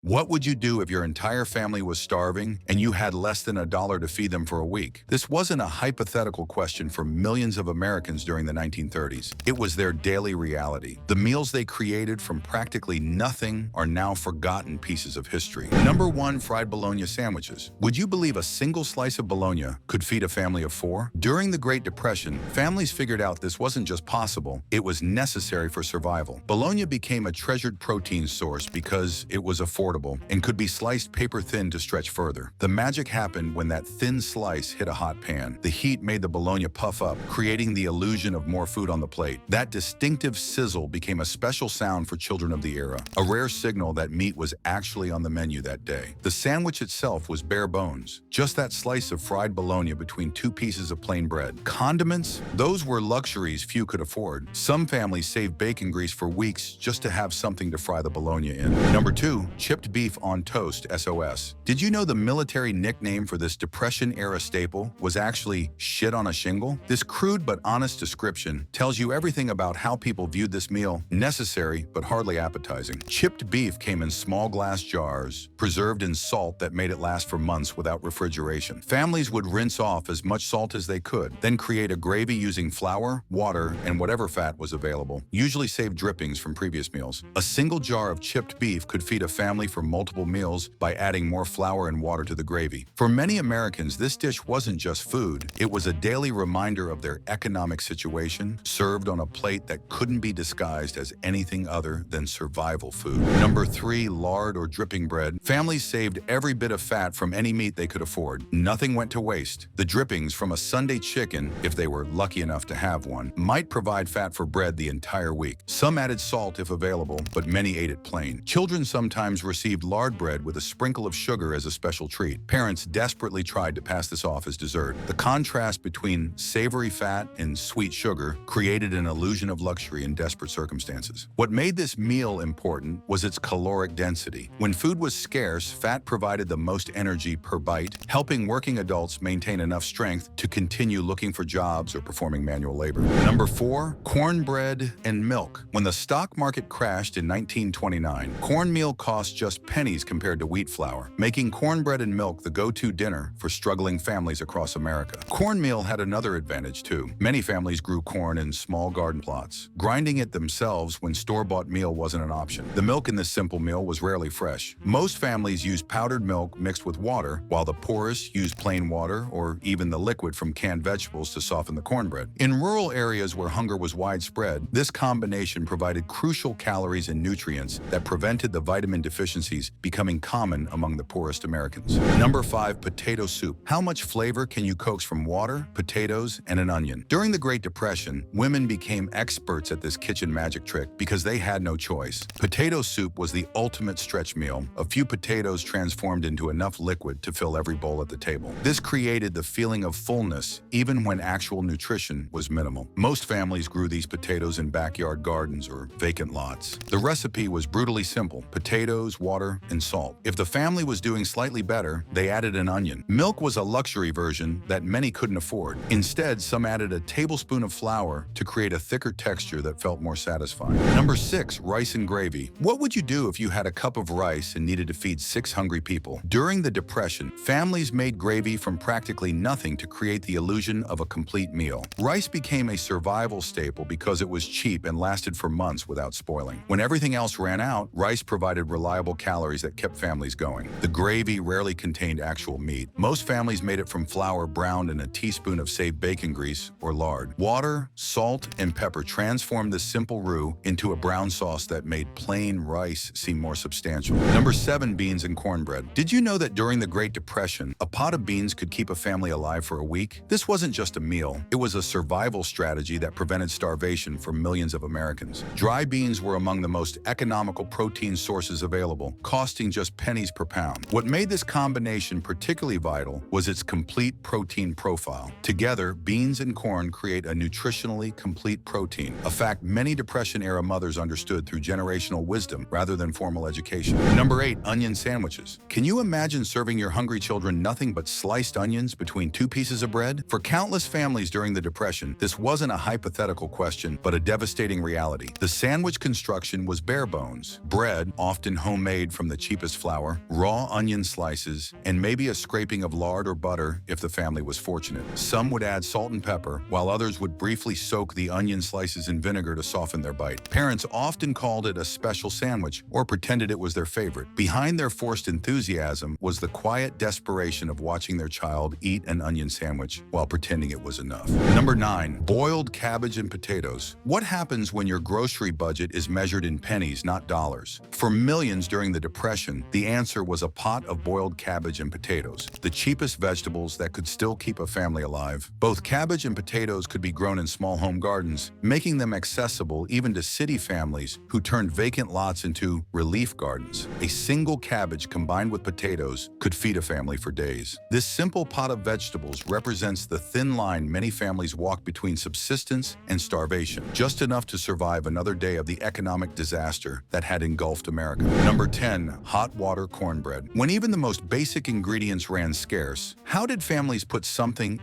What would you do if your entire family was starving and you had less than $1 to feed them for a week? This wasn't a hypothetical question for millions of Americans during the 1930s. It was their daily reality. The meals they created from practically nothing are now forgotten pieces of history. Number 1, fried Bologna sandwiches. Would you believe a single slice of Bologna could feed a family of 4? During the Great Depression, families figured out this wasn't just possible, it was necessary for survival. Bologna became a treasured protein source because it was affordable and could be sliced paper thin to stretch further. The magic happened when that thin slice hit a hot pan. The heat made the Bologna puff up, creating the illusion of more food on the plate. That distinctive sizzle became a special sound for children of the era, a rare signal that meat was actually on the menu that day. The sandwich itself was bare bones, just that slice of fried Bologna between 2 pieces of plain bread. Condiments? Those were luxuries few could afford. Some families saved bacon grease for weeks just to have something to fry the Bologna in. Number 2, chipped beef on toast, SOS. Did you know the military nickname for this Depression-era staple was actually shit on a shingle? This crude but honest description tells you everything about how people viewed this meal, necessary but hardly appetizing. Chipped beef came in small glass jars, preserved in salt that made it last for months without refrigeration. Families would rinse off as much salt as they could, then create a gravy using flour, water, and whatever fat was available, usually saved drippings from previous meals. A single jar of chipped beef could feed a family for multiple meals by adding more flour and water to the gravy. For many Americans, this dish wasn't just food. It was a daily reminder of their economic situation, served on a plate that couldn't be disguised as anything other than survival food. Number 3, lard or dripping bread. Families saved every bit of fat from any meat they could afford. Nothing went to waste. The drippings from a Sunday chicken, if they were lucky enough to have one, might provide fat for bread the entire week. Some added salt if available, but many ate it plain. Children sometimes received lard bread with a sprinkle of sugar as a special treat. Parents desperately tried to pass this off as dessert. The contrast between savory fat and sweet sugar created an illusion of luxury in desperate circumstances. What made this meal important was its caloric density. When food was scarce, fat provided the most energy per bite, helping working adults maintain enough strength to continue looking for jobs or performing manual labor. Number 4, cornbread and milk. When the stock market crashed in 1929, cornmeal cost just pennies compared to wheat flour, making cornbread and milk the go-to dinner for struggling families across America. Cornmeal had another advantage too. Many families grew corn in small garden plots, grinding it themselves when store-bought meal wasn't an option. The milk in this simple meal was rarely fresh. Most families used powdered milk mixed with water, while the poorest used plain water or even the liquid from canned vegetables to soften the cornbread. In rural areas where hunger was widespread, this combination provided crucial calories and nutrients that prevented the vitamin deficiencies becoming common among the poorest Americans. Number 5, potato soup. How much flavor can you coax from water, potatoes, and an onion? During the Great Depression, women became experts at this kitchen magic trick because they had no choice. Potato soup was the ultimate stretch meal, a few potatoes transformed into enough liquid to fill every bowl at the table. This created the feeling of fullness even when actual nutrition was minimal. Most families grew these potatoes in backyard gardens or vacant lots. The recipe was brutally simple: potatoes, water, and salt. If the family was doing slightly better, they added an onion. Milk was a luxury version that many couldn't afford. Instead, some added a tablespoon of flour to create a thicker texture that felt more satisfying. Number 6, rice and gravy. What would you do if you had a cup of rice and needed to feed 6 hungry people? During the Depression, families made gravy from practically nothing to create the illusion of a complete meal. Rice became a survival staple because it was cheap and lasted for months without spoiling. When everything else ran out, rice provided reliable calories that kept families going. The gravy rarely contained actual meat. Most families made it from flour browned in a teaspoon of saved bacon grease or lard. Water, salt, and pepper transformed this simple roux into a brown sauce that made plain rice seem more substantial. Number 7, beans and cornbread. Did you know that during the Great Depression, a pot of beans could keep a family alive for a week? This wasn't just a meal. It was a survival strategy that prevented starvation for millions of Americans. Dry beans were among the most economical protein sources available, costing just pennies per pound. What made this combination particularly vital was its complete protein profile. Together, beans and corn create a nutritionally complete protein, a fact many Depression-era mothers understood through generational wisdom rather than formal education. Number 8, onion sandwiches. Can you imagine serving your hungry children nothing but sliced onions between 2 pieces of bread? For countless families during the Depression, this wasn't a hypothetical question, but a devastating reality. The sandwich construction was bare bones. Bread, often homemade made from the cheapest flour, raw onion slices, and maybe a scraping of lard or butter if the family was fortunate. Some would add salt and pepper, while others would briefly soak the onion slices in vinegar to soften their bite. Parents often called it a special sandwich or pretended it was their favorite. Behind their forced enthusiasm was the quiet desperation of watching their child eat an onion sandwich while pretending it was enough. Number 9. Boiled cabbage and potatoes. What happens when your grocery budget is measured in pennies, not dollars? For millions during the Depression, the answer was a pot of boiled cabbage and potatoes, the cheapest vegetables that could still keep a family alive. Both cabbage and potatoes could be grown in small home gardens, making them accessible even to city families who turned vacant lots into relief gardens. A single cabbage combined with potatoes could feed a family for days. This simple pot of vegetables represents the thin line many families walk between subsistence and starvation, just enough to survive another day of the economic disaster that had engulfed America. Number 10. Hot water cornbread. When even the most basic ingredients ran scarce, how did families put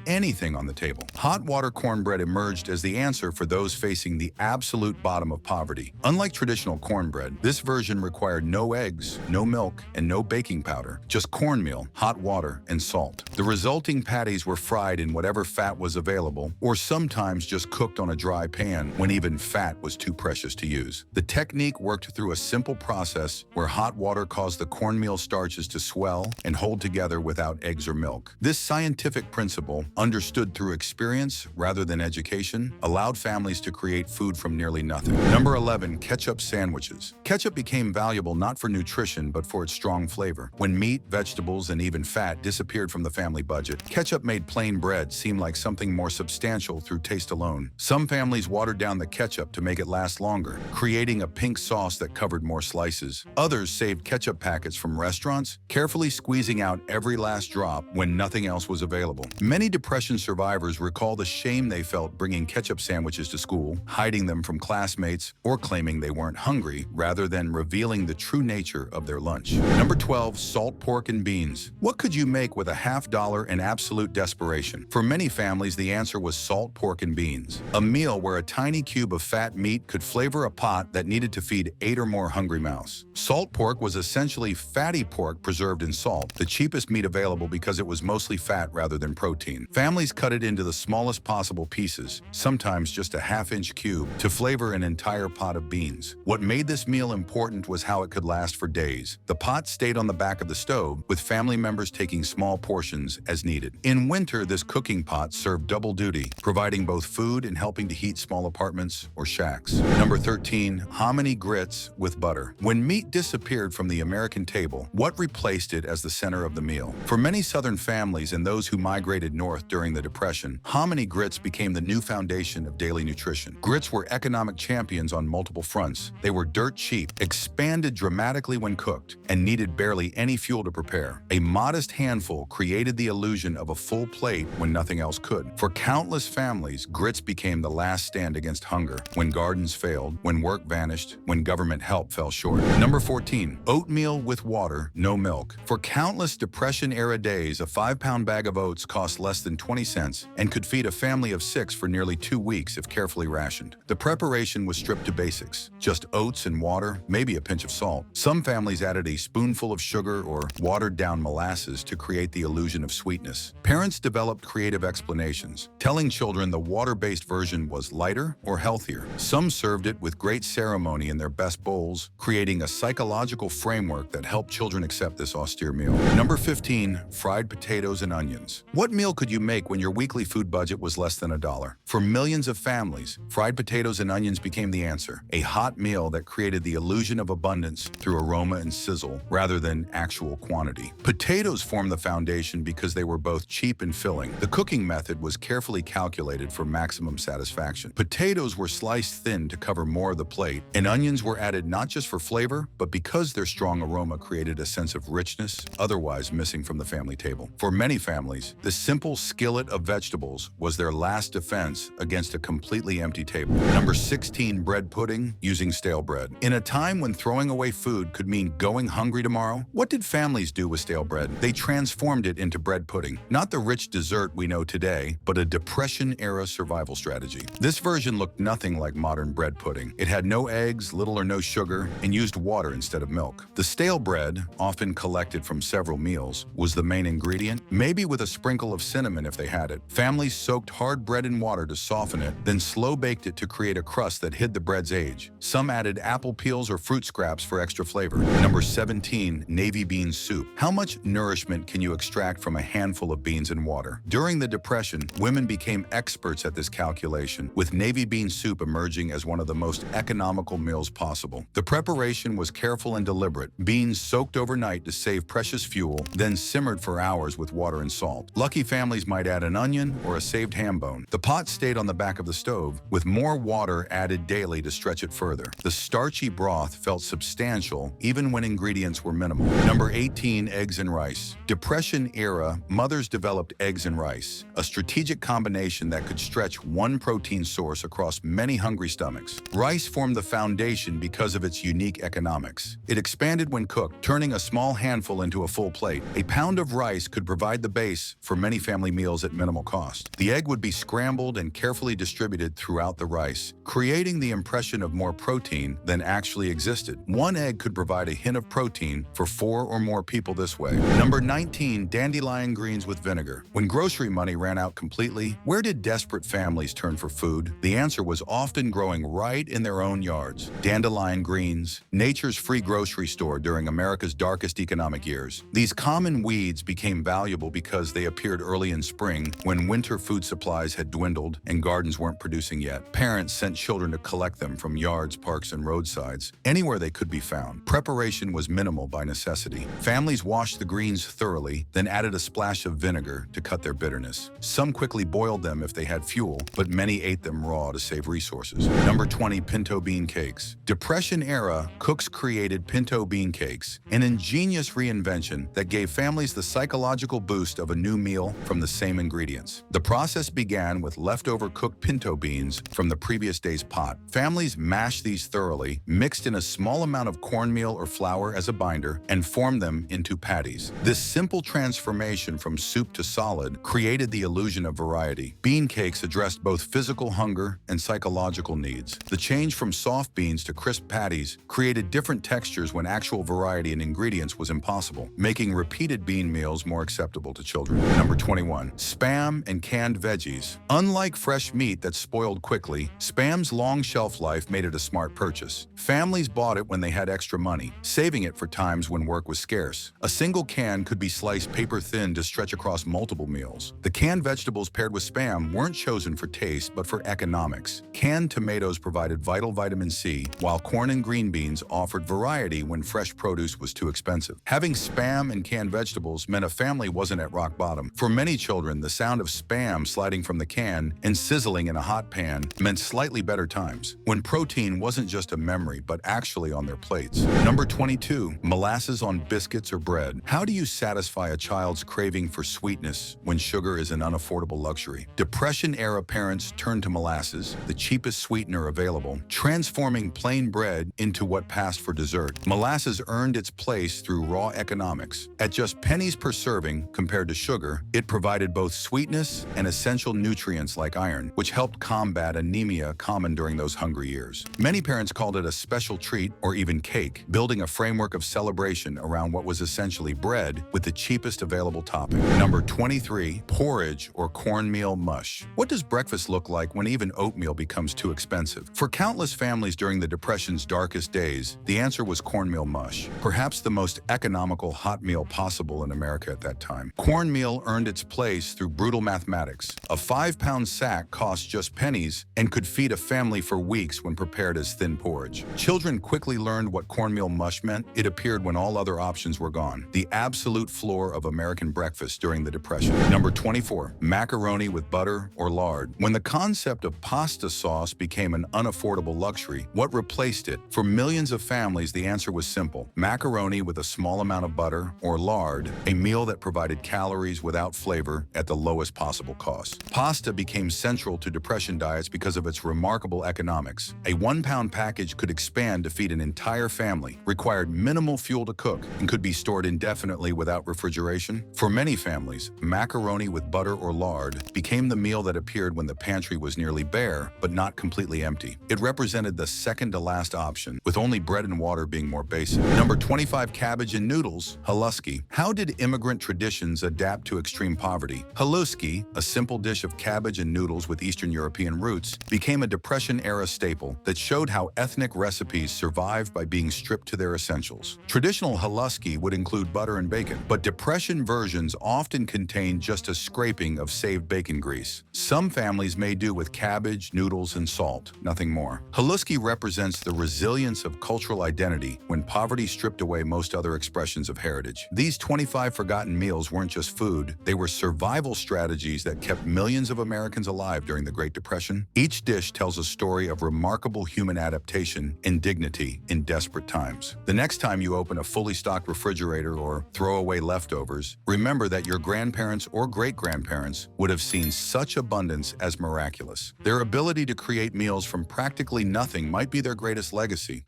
anything on the table? Hot water cornbread emerged as the answer for those facing the absolute bottom of poverty. Unlike traditional cornbread, this version required no eggs, no milk, and no baking powder, just cornmeal, hot water, and salt. The resulting patties were fried in whatever fat was available, or sometimes just cooked on a dry pan when even fat was too precious to use. The technique worked through a simple process where hot water caused the cornmeal starches to swell and hold together without eggs or milk. This scientific principle, understood through experience rather than education, allowed families to create food from nearly nothing. Number 11. Ketchup sandwiches. Ketchup became valuable not for nutrition but for its strong flavor. When meat, vegetables, and even fat disappeared from the family budget, ketchup made plain bread seem like something more substantial through taste alone. Some families watered down the ketchup to make it last longer, creating a pink sauce that covered more slices. Others saved ketchup packets from restaurants, carefully squeezing out every last drop when nothing else was available. Many Depression survivors recall the shame they felt bringing ketchup sandwiches to school, hiding them from classmates, or claiming they weren't hungry, rather than revealing the true nature of their lunch. Number 12. Salt pork and beans. What could you make with a $50 in absolute desperation? For many families, the answer was salt pork and beans, a meal where a tiny cube of fat meat could flavor a pot that needed to feed 8 or more hungry mouths. Salt pork was essentially fatty pork preserved in salt, the cheapest meat available because it was mostly fat rather than protein. Families cut it into the smallest possible pieces, sometimes just a half-inch cube, to flavor an entire pot of beans. What made this meal important was how it could last for days. The pot stayed on the back of the stove, with family members taking small portions as needed. In winter, this cooking pot served double duty, providing both food and helping to heat small apartments or shacks. Number 13. Hominy grits with butter. When meat disappeared from the American table, what replaced it as the center of the meal? For many Southern families and those who migrated north during the Depression, hominy grits became the new foundation of daily nutrition. Grits were economic champions on multiple fronts. They were dirt cheap, expanded dramatically when cooked, and needed barely any fuel to prepare. A modest handful created the illusion of a full plate when nothing else could. For countless families, grits became the last stand against hunger, when gardens failed, when work vanished, when government help fell short. Number 14. Oatmeal with water, no milk. For countless Depression-era days, a 5-pound bag of oats cost less than 20 cents and could feed a family of 6 for nearly 2 weeks if carefully rationed. The preparation was stripped to basics, just oats and water, maybe a pinch of salt. Some families added a spoonful of sugar or watered-down molasses to create the illusion of sweetness. Parents developed creative explanations, telling children the water-based version was lighter or healthier. Some served it with great ceremony in their best bowls, creating a psychological framework that helped children accept this austere meal. Number 15. Fried potatoes and onions. What meal could you make when your weekly food budget was less than $1? For millions of families, fried potatoes and onions became the answer, a hot meal that created the illusion of abundance through aroma and sizzle rather than actual quantity. Potatoes formed the foundation because they were both cheap and filling. The cooking method was carefully calculated for maximum satisfaction. Potatoes were sliced thin to cover more of the plate, and onions were added not just for flavor, but because their strong aroma created a sense of richness otherwise missing from the family table. For many families, the simple skillet of vegetables was their last defense against a completely empty table. Number 16. Bread pudding using stale bread. In a time when throwing away food could mean going hungry tomorrow, what did families do with stale bread? They transformed it into bread pudding. Not the rich dessert we know today, but a Depression-era survival strategy. This version looked nothing like modern bread pudding. It had no eggs, little or no sugar, and used water instead of milk. The stale bread, often collected from several meals, was the main ingredient, maybe with a sprinkle of cinnamon if they had it. Families soaked hard bread in water to soften it, then slow-baked it to create a crust that hid the bread's age. Some added apple peels or fruit scraps for extra flavor. Number 17, navy bean soup. How much nourishment can you extract from a handful of beans in water? During the Depression, women became experts at this calculation, with navy bean soup emerging as one of the most economical meals possible. The preparation was careful and deliberate. Beans soaked overnight to save precious fuel, then simmered for hours with water and salt. Lucky families might add an onion or a saved ham bone. The pot stayed on the back of the stove, with more water added daily to stretch it further. The starchy broth felt substantial, even when ingredients were minimal. Number 18, eggs and rice. Depression-era, mothers developed eggs and rice, a strategic combination that could stretch one protein source across many hungry stomachs. Rice formed the foundation because of its unique economics. It expanded when cooked, turning a small handful into a full plate. A pound of rice could provide the base for many family meals at minimal cost. The egg would be scrambled and carefully distributed throughout the rice, creating the impression of more protein than actually existed. One egg could provide a hint of protein for 4 or more people this way. Number 19, dandelion greens with vinegar. When grocery money ran out completely, where did desperate families turn for food? The answer was often growing right in their own yards. Dandelion greens, nature's free grocery store during America's darkest economic years. These common weeds became valuable because they appeared early in spring when winter food supplies had dwindled and gardens weren't producing yet. Parents sent children to collect them from yards, parks, and roadsides, anywhere they could be found. Preparation was minimal by necessity. Families washed the greens thoroughly, then added a splash of vinegar to cut their bitterness. Some quickly boiled them if they had fuel, but many ate them raw to save resources. Number 20, pinto bean cakes. Depression-era, cooks created pinto bean cakes, an ingenious reinvention that gave families the psychological boost of a new meal from the same ingredients. The process began with leftover cooked pinto beans from the previous day's pot. Families mashed these thoroughly, mixed in a small amount of cornmeal or flour as a binder, and formed them into patties. This simple transformation from soup to solid created the illusion of variety. Bean cakes addressed both physical hunger and psychological needs. The change from soft beans to crisp patties created different textures when actual variety in ingredients was impossible, making repeated bean meals more acceptable to children. Number 21, Spam and canned veggies. Unlike fresh meat that spoiled quickly, Spam's long shelf life made it a smart purchase. Families bought it when they had extra money, saving it for times when work was scarce. A single can could be sliced paper-thin to stretch across multiple meals. The canned vegetables paired with Spam weren't chosen for taste, but for economics. Canned tomatoes provided vital vitamin C, while corn and green beans offered variety when fresh produce was too expensive. Having Spam and canned vegetables meant a family wasn't at rock bottom. For many children, the sound of Spam sliding from the can and sizzling in a hot pan meant slightly better times, when protein wasn't just a memory, but actually on their plates. Number 22, molasses on biscuits or bread. How do you satisfy a child's craving for sweetness when sugar is an unaffordable luxury? Depression-era parents turned to molasses, the cheapest sweetener available, transforming plain bread into what passed for dessert. Molasses earned its place through raw economics. At just pennies per serving compared to sugar, it provided both sweetness and essential nutrients like iron, which helped combat anemia common during those hungry years. Many parents called it a special treat or even cake, building a framework of celebration around what was essentially bread with the cheapest available topping. Number 23, porridge or cornmeal mush. What does breakfast look like when even oatmeal becomes too expensive? For countless families during the Depression's darkest days, the answer was cornmeal mush, perhaps the most economical hot meal possible in America at that time. Cornmeal earned its place through brutal mathematics. A 5-pound sack cost just pennies and could feed a family for weeks when prepared as thin porridge. Children quickly learned what cornmeal mush meant. It appeared when all other options were gone. The absolute floor of American breakfast during the Depression. Number 24, macaroni with butter or lard. When the concept of pasta sauce became an unaffordable luxury, what replaced it? For millions of families, the answer was simple: macaroni with a small amount of butter or lard, a meal that provided calories without flavor at the lowest possible cost. Pasta became central to Depression diets because of its remarkable economics. A 1-pound package could expand to feed an entire family, required minimal fuel to cook, and could be stored indefinitely without refrigeration. For many families, macaroni with butter or lard became the meal that appeared when the pantry was nearly bare, but not completely empty. It represented the second-to-last option, with only bread and water being more basic. Number 25, cabbage and noodles, haluski. How did immigrant traditions adapt to extreme poverty? Haluski, a simple dish of cabbage and noodles with Eastern European roots, became a Depression-era staple that showed how ethnic recipes survived by being stripped to their essentials. Traditional haluski would include butter and bacon, but Depression versions often contained just a scraping of saved bacon grease. Some families may do with cabbage, noodles, and salt, nothing more. Haluski represents the resilience of cultural identity when poverty stripped away most other expressions of heritage. These 25 forgotten meals weren't just food, they were survival strategies that kept millions of Americans alive during the Great Depression. Each dish tells a story of remarkable human adaptation and dignity in desperate times. The next time you open a fully stocked refrigerator or throw away leftovers, remember that your grandparents or great-grandparents would have seen such abundance as miraculous. Their ability to create meals from practically nothing might be their greatest legacy.